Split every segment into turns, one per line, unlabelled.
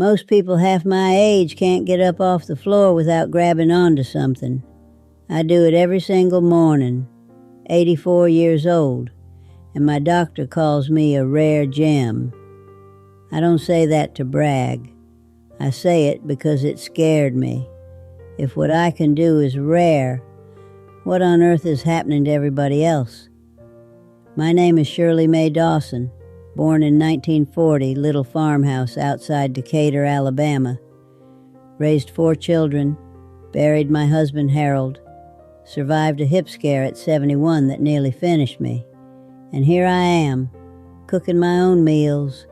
Most people half my age can't get up off the floor without grabbing onto something. I do it every single morning, 84 years old, and my doctor calls me a rare gem. I don't say that to brag. I say it because it scared me. If what I can do is rare, what on earth is happening to everybody else? My name is Shirley Mae Dawson, born in 1940, little farmhouse outside Decatur, Alabama. Raised 4 children, buried my husband Harold, survived a hip scare at 71 that nearly finished me. And here I am, cooking my own meals,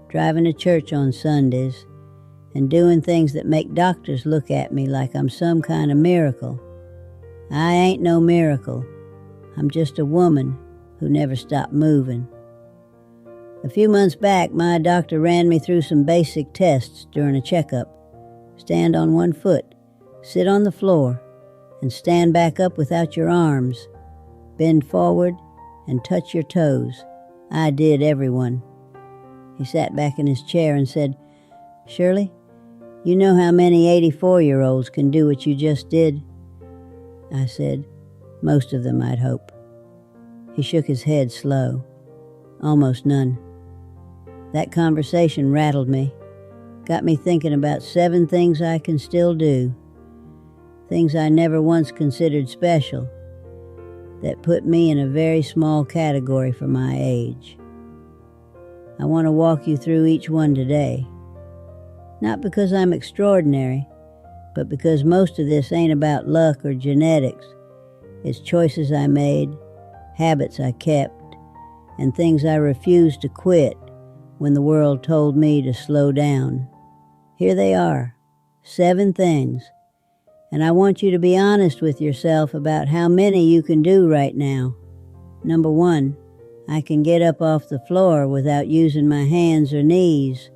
driving to church on Sundays, and doing things that make doctors look at me like I'm some kind of miracle. I ain't no miracle. I'm just a woman who never stopped moving. A few months back, my doctor ran me through some basic tests during a checkup. Stand on one foot, sit on the floor, and stand back up without your arms. Bend forward and touch your toes. I did everyone. He sat back in his chair and said, "Shirley, you know how many 84-year-olds can do what you just did?" I said, "Most of them, I'd hope." He shook his head slow. "Almost none." That conversation rattled me, got me thinking about 7 things I can still do, things I never once considered special, that put me in a very small category for my age. I want to walk you through each one today, not because I'm extraordinary, but because most of this ain't about luck or genetics. It's choices I made, habits I kept, and things I refused to quit when the world told me to slow down. Here they are, 7 things, and I want you to be honest with yourself about how many you can do right now. Number 1, I can get up off the floor without using my hands or knees.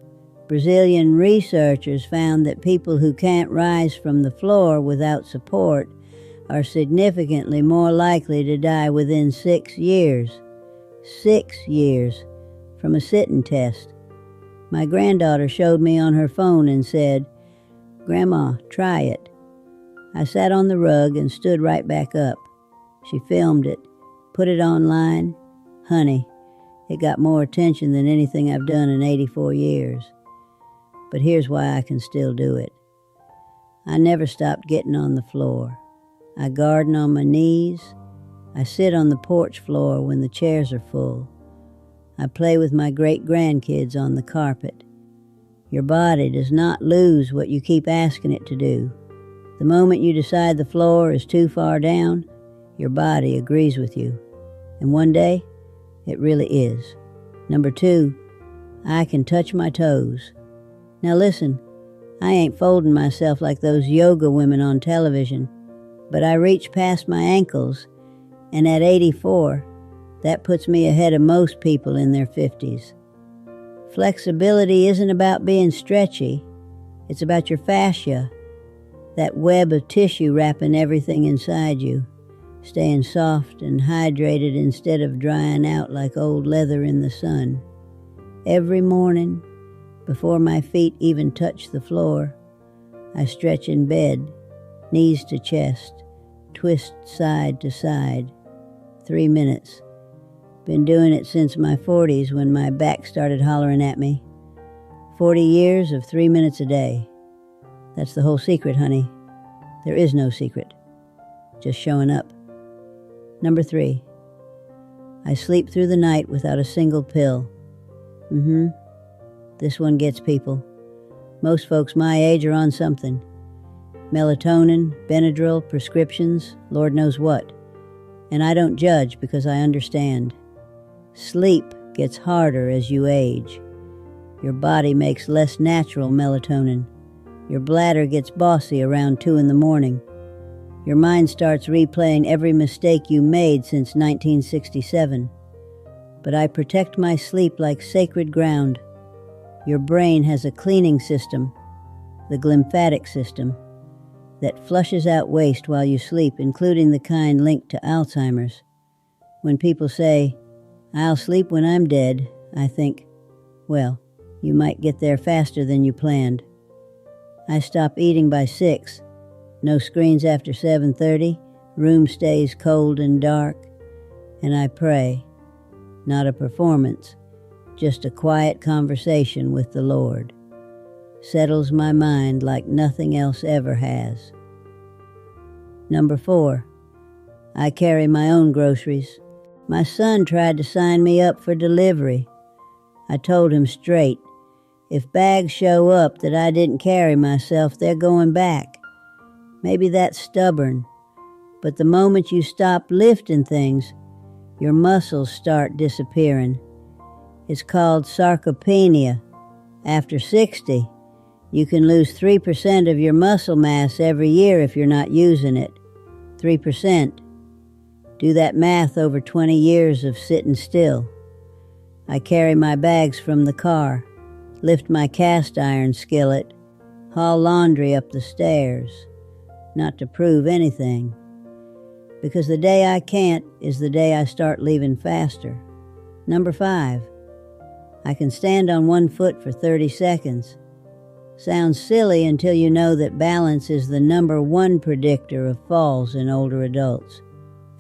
Brazilian researchers found that people who can't rise from the floor without support are significantly more likely to die within 6 years. 6 years from a sitting test. My granddaughter showed me on her phone and said, "Grandma, try it." I sat on the rug and stood right back up. She filmed it, put it online. Honey, it got more attention than anything I've done in 84 years. But here's why I can still do it. I never stopped getting on the floor. I garden on my knees. I sit on the porch floor when the chairs are full. I play with my great-grandkids on the carpet. Your body does not lose what you keep asking it to do. The moment you decide the floor is too far down, your body agrees with you. And one day, it really is. Number 2, I can touch my toes. Now listen, I ain't folding myself like those yoga women on television, but I reach past my ankles, and at 84, that puts me ahead of most people in their 50s. Flexibility isn't about being stretchy. It's about your fascia, that web of tissue wrapping everything inside you, staying soft and hydrated instead of drying out like old leather in the sun. Every morning, before my feet even touch the floor, I stretch in bed, knees to chest, twist side to side. 3 minutes. Been doing it since my 40s when my back started hollering at me. 40 years of 3 minutes a day. That's the whole secret, honey. There is no secret. Just showing up. Number 3. I sleep through the night without a single pill. This one gets people. Most folks my age are on something. Melatonin, Benadryl, prescriptions, Lord knows what. And I don't judge because I understand. Sleep gets harder as you age. Your body makes less natural melatonin. Your bladder gets bossy around 2 in the morning. Your mind starts replaying every mistake you made since 1967. But I protect my sleep like sacred ground. Your brain has a cleaning system, the glymphatic system, that flushes out waste while you sleep, including the kind linked to Alzheimer's. When people say, "I'll sleep when I'm dead," I think, well, you might get there faster than you planned. I stop eating by 6. No screens after 7:30. Room stays cold and dark. And I pray. Not a performance, just a quiet conversation with the Lord. Settles my mind like nothing else ever has. Number 4. I carry my own groceries. My son tried to sign me up for delivery. I told him straight, if bags show up that I didn't carry myself, they're going back. Maybe that's stubborn, but the moment you stop lifting things, your muscles start disappearing. It's called sarcopenia. After 60, you can lose 3% of your muscle mass every year if you're not using it. 3%. Do that math over 20 years of sitting still. I carry my bags from the car, lift my cast iron skillet, haul laundry up the stairs. Not to prove anything, because the day I can't is the day I start leaving faster. Number 5. I can stand on one foot for 30 seconds. Sounds silly until you know that balance is the number 1 predictor of falls in older adults.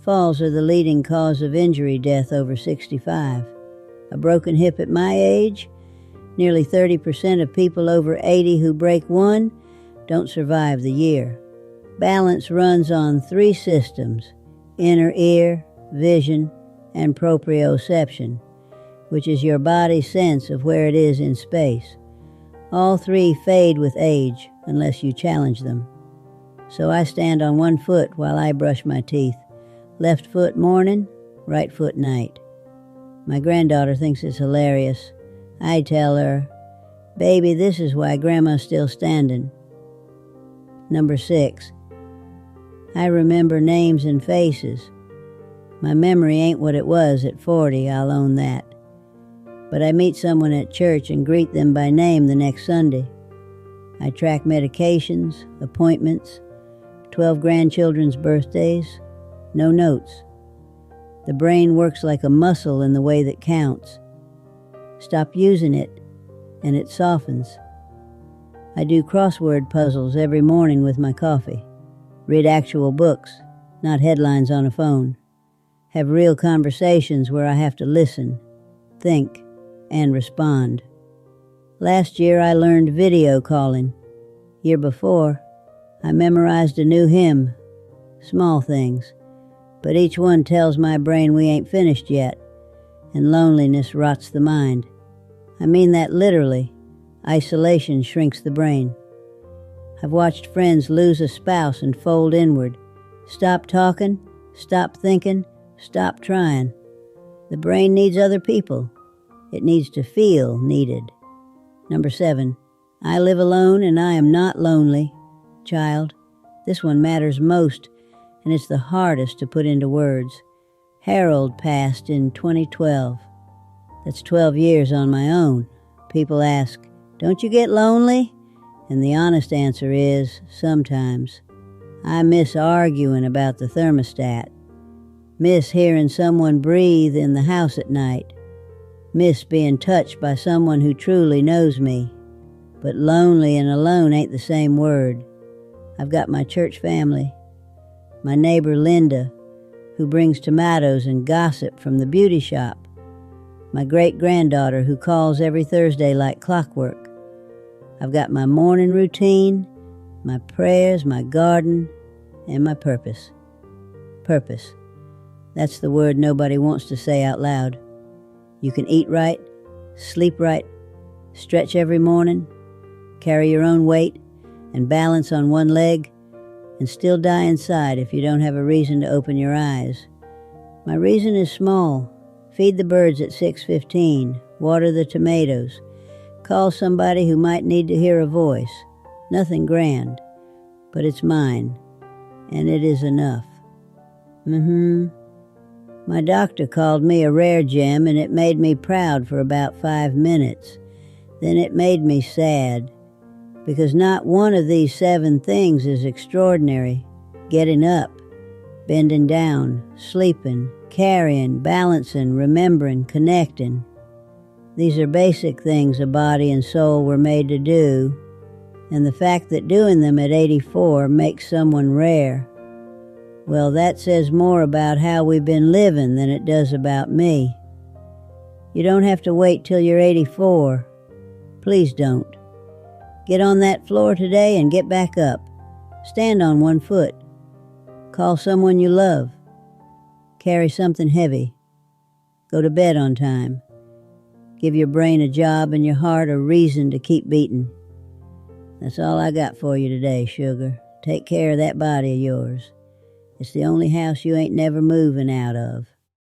Falls are the leading cause of injury death over 65. A broken hip at my age? Nearly 30% of people over 80 who break one don't survive the year. Balance runs on 3 systems: inner ear, vision, and proprioception, which is your body's sense of where it is in space. All 3 fade with age unless you challenge them. So I stand on one foot while I brush my teeth. Left foot morning, right foot night. My granddaughter thinks it's hilarious. I tell her, "Baby, this is why Grandma's still standing." Number 6. I remember names and faces. My memory ain't what it was at 40, I'll own that. But I meet someone at church and greet them by name the next Sunday. I track medications, appointments, 12 grandchildren's birthdays, no notes. The brain works like a muscle in the way that counts. Stop using it, and it softens. I do crossword puzzles every morning with my coffee. Read actual books, not headlines on a phone. Have real conversations where I have to listen, think, and respond. Last year I learned video calling. Year before, I memorized a new hymn. Small things, but each one tells my brain we ain't finished yet, and loneliness rots the mind. I mean that literally. Isolation shrinks the brain. I've watched friends lose a spouse and fold inward. Stop talking, stop thinking, stop trying. The brain needs other people. It needs to feel needed. Number 7. I live alone and I am not lonely. Child, this one matters most, and it's the hardest to put into words. Harold passed in 2012. That's 12 years on my own. People ask, "Don't you get lonely?" And the honest answer is, sometimes. I miss arguing about the thermostat. Miss hearing someone breathe in the house at night. Miss being touched by someone who truly knows me. But lonely and alone ain't the same word. I've got my church family. My neighbor Linda, who brings tomatoes and gossip from the beauty shop. My great-granddaughter who calls every Thursday like clockwork. I've got my morning routine, my prayers, my garden, and my purpose. Purpose. That's the word nobody wants to say out loud. You can eat right, sleep right, stretch every morning, carry your own weight, and balance on one leg, and still die inside if you don't have a reason to open your eyes. My reason is small. Feed the birds at 6:15, water the tomatoes, call somebody who might need to hear a voice. Nothing grand, but it's mine, and it is enough. My doctor called me a rare gem, and it made me proud for about 5 minutes. Then it made me sad, because not one of these 7 things is extraordinary. Getting up, bending down, sleeping, carrying, balancing, remembering, connecting. These are basic things a body and soul were made to do, and the fact that doing them at 84 makes someone rare, well, that says more about how we've been living than it does about me. You don't have to wait till you're 84. Please don't. Get on that floor today and get back up. Stand on one foot. Call someone you love. Carry something heavy. Go to bed on time. Give your brain a job and your heart a reason to keep beating. That's all I got for you today, sugar. Take care of that body of yours. It's the only house you ain't never moving out of.